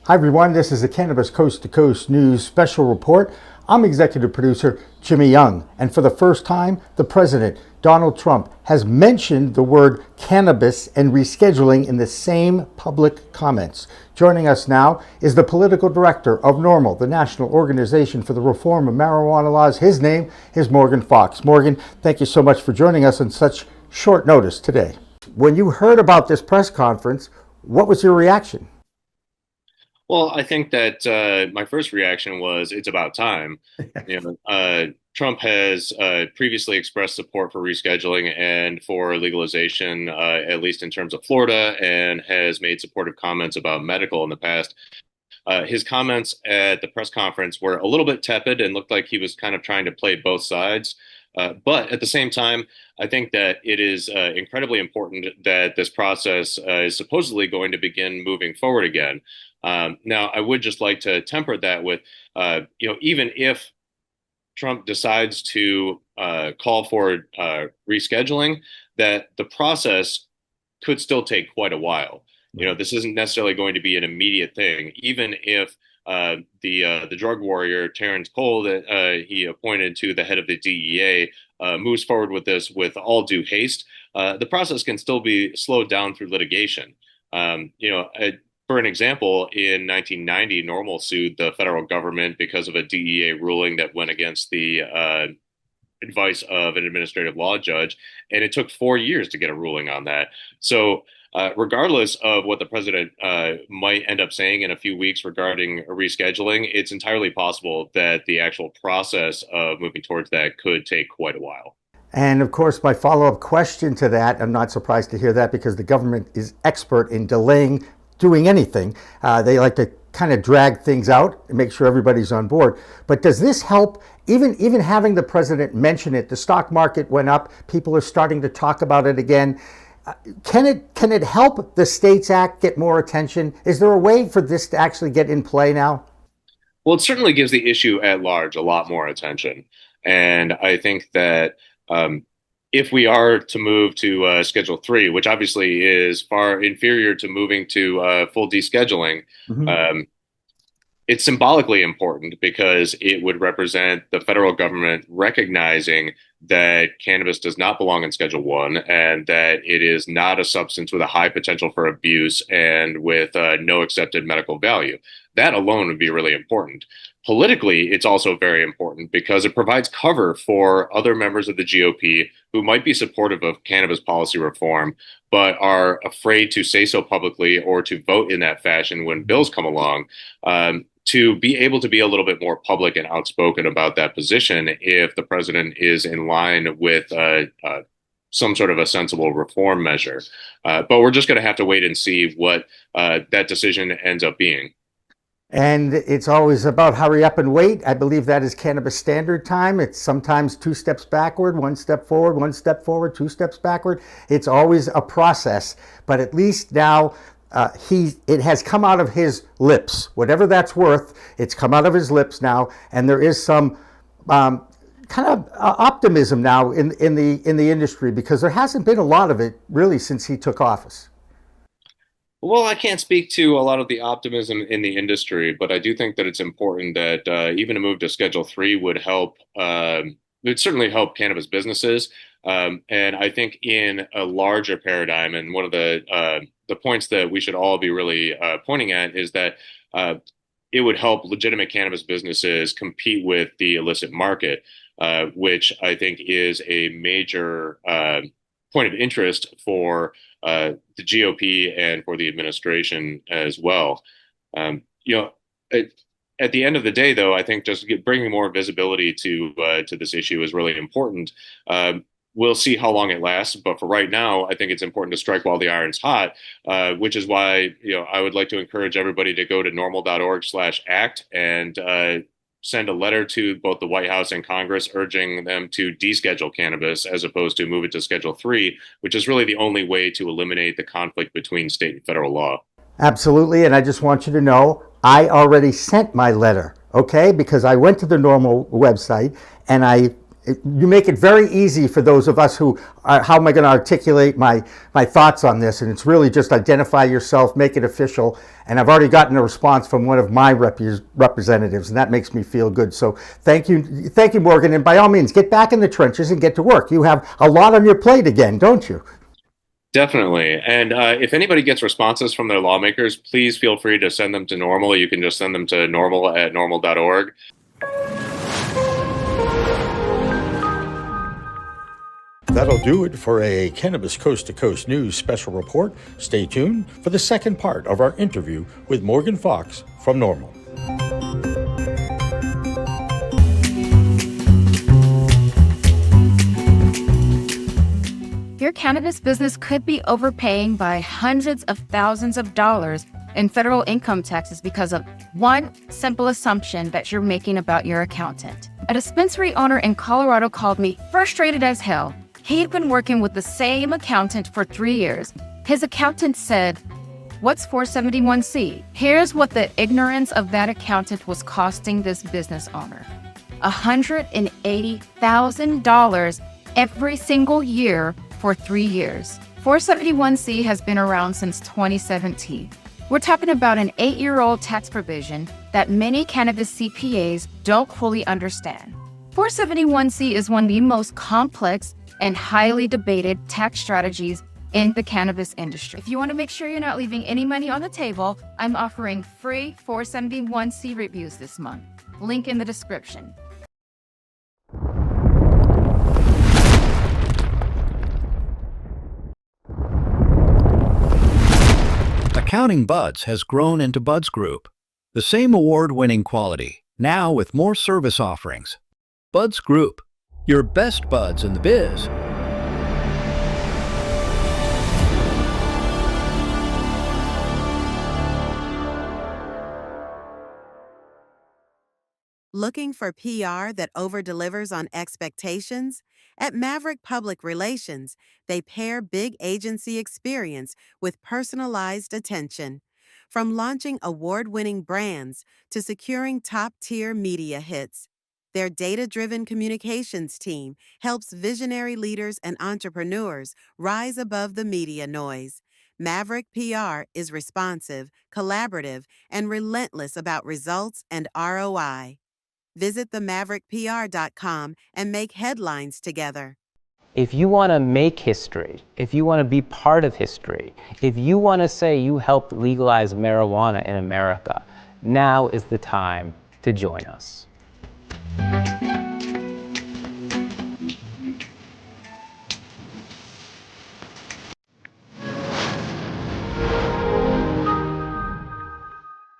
Hi everyone, this is the Cannabis Coast to Coast News Special Report. I'm executive producer Jimmy Young, and for the first time, the President, Donald Trump, has mentioned the word cannabis and rescheduling in the same public comments. Joining us now is the political director of NORML, the National Organization for the Reform of Marijuana Laws. His name is Morgan Fox. Morgan, thank you so much for joining us on such short notice today. When you heard about this press conference, what was your reaction? Well, I think that my first reaction was it's about time. Trump has previously expressed support for rescheduling and for legalization, at least in terms of Florida, and has made supportive comments about medical in the past. His comments at the press conference were a little bit tepid and looked like he was kind of trying to play both sides. But at the same time, I think that it is incredibly important that this process is supposedly going to begin moving forward again. Now, I would just like to temper that with, even if Trump decides to call for rescheduling, that the process could still take quite a while. This isn't necessarily going to be an immediate thing, even if the drug warrior Terrence Cole that he appointed to the head of the DEA moves forward with this with all due haste. The process can still be slowed down through litigation. For an example, in 1990, NORML sued the federal government because of a DEA ruling that went against the advice of an administrative law judge, and it took 4 years to get a ruling on that. So, regardless of what the president might end up saying in a few weeks regarding rescheduling, it's entirely possible that the actual process of moving towards that could take quite a while. And of course, my follow-up question to that, I'm not surprised to hear that because the government is expert in delaying doing anything. They like to kind of drag things out and make sure everybody's on board. But does this help, even having the president mention it, the stock market went up, people are starting to talk about it again. Can it help the States Act get more attention? Is there a way for this to actually get in play now? Well, it certainly gives the issue at large a lot more attention. And I think that if we are to move to Schedule 3, which obviously is far inferior to moving to full descheduling, Mm-hmm. it's symbolically important because it would represent the federal government recognizing that cannabis does not belong in Schedule 1 and that it is not a substance with a high potential for abuse and with no accepted medical value. That alone would be really important. Politically, it's also very important because it provides cover for other members of the GOP who might be supportive of cannabis policy reform, but are afraid to say so publicly or to vote in that fashion when bills come along. To be able to be a little bit more public and outspoken about that position if the president is in line with some sort of a sensible reform measure. But we're just going to have to wait and see what that decision ends up being. And it's always about hurry up and wait. I believe that is Cannabis Standard Time. It's sometimes 2 steps backward, 1 step forward, 1 step forward, 2 steps backward. It's always a process, but at least now it has come out of his lips. Whatever that's worth, it's come out of his lips now, and there is some kind of optimism now in the industry because there hasn't been a lot of it really since he took office. Well, I can't speak to a lot of the optimism in the industry, but I do think that it's important that even a move to Schedule 3 would help. Would certainly help cannabis businesses, and I think in a larger paradigm, and one of the points that we should all be really pointing at is that it would help legitimate cannabis businesses compete with the illicit market, which I think is a major point of interest for the GOP and for the administration as well. Um, you know, it, at the end of the day, though, I think just bringing more visibility to this issue is really important. We'll see how long it lasts, but for right now, I think it's important to strike while the iron's hot, which is why I would like to encourage everybody to go to norml.org/act and send a letter to both the White House and Congress urging them to deschedule cannabis as opposed to move it to Schedule 3, which is really the only way to eliminate the conflict between state and federal law. Absolutely, and I just want you to know I already sent my letter, okay? Because I went to the NORML website and I You make it very easy for those of us who, how am I going to articulate my thoughts on this? And it's really just identify yourself, make it official. And I've already gotten a response from one of my representatives, and that makes me feel good. So thank you, Morgan. And by all means, get back in the trenches and get to work. You have a lot on your plate again, don't you? Definitely. And if anybody gets responses from their lawmakers, please feel free to send them to NORML. You can just send them to normal@norml.org. That'll do it for a Cannabis Coast to Coast News special report. Stay tuned for the second part of our interview with Morgan Fox from NORML. Your cannabis business could be overpaying by hundreds of thousands of dollars in federal income taxes because of one simple assumption that you're making about your accountant. A dispensary owner in Colorado called me frustrated as hell. He'd been working with the same accountant for 3 years. His accountant said, "What's 471C?" Here's what the ignorance of that accountant was costing this business owner: $180,000 every single year for 3 years. 471C has been around since 2017. We're talking about an 8-year-old tax provision that many cannabis CPAs don't fully understand. 471C is one of the most complex and highly debated tax strategies in the cannabis industry. If you want to make sure you're not leaving any money on the table, I'm offering free 471C reviews this month. Link in the description. Accounting Buds has grown into Buds Group, the same award-winning quality, now with more service offerings. Buds Group, your best buds in the biz. Looking for PR that over-delivers on expectations? At Maverick Public Relations, they pair big agency experience with personalized attention. From launching award-winning brands to securing top-tier media hits, their data-driven communications team helps visionary leaders and entrepreneurs rise above the media noise. Maverick PR is responsive, collaborative, and relentless about results and ROI. Visit themaverickpr.com and make headlines together. If you want to make history, if you want to be part of history, if you want to say you helped legalize marijuana in America, now is the time to join us.